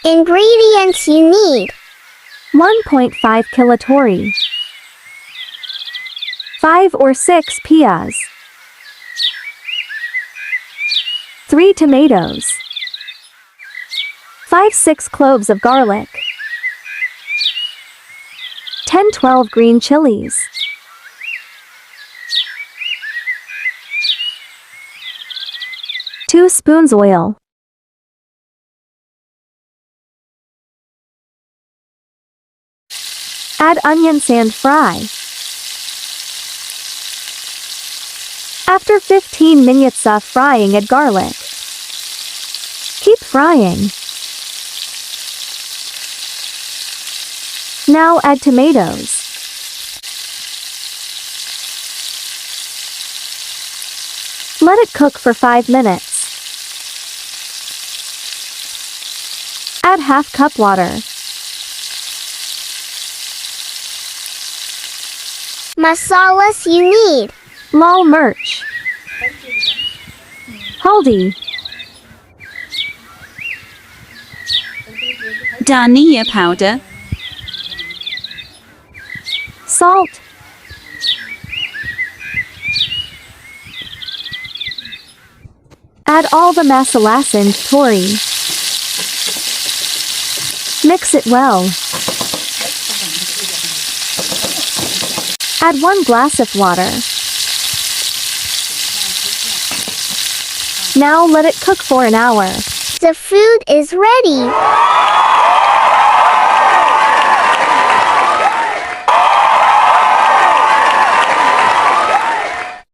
Ingredients you need: 1.5 kilotori, 5 or 6 peas, 3 tomatoes, 5-6 cloves of garlic, 10-12 green chilies, 2 spoons oil, add onions and fry. After 15 minutes of frying, add garlic. Keep frying. Now add tomatoes. Let it cook for 5 minutes. Add half cup water. Masalas you need: Lal mirch, haldi, Dhania powder, salt, add all the masalas and tori. Mix it well. Add 1 glass of water. Now let it cook for an hour. The food is ready.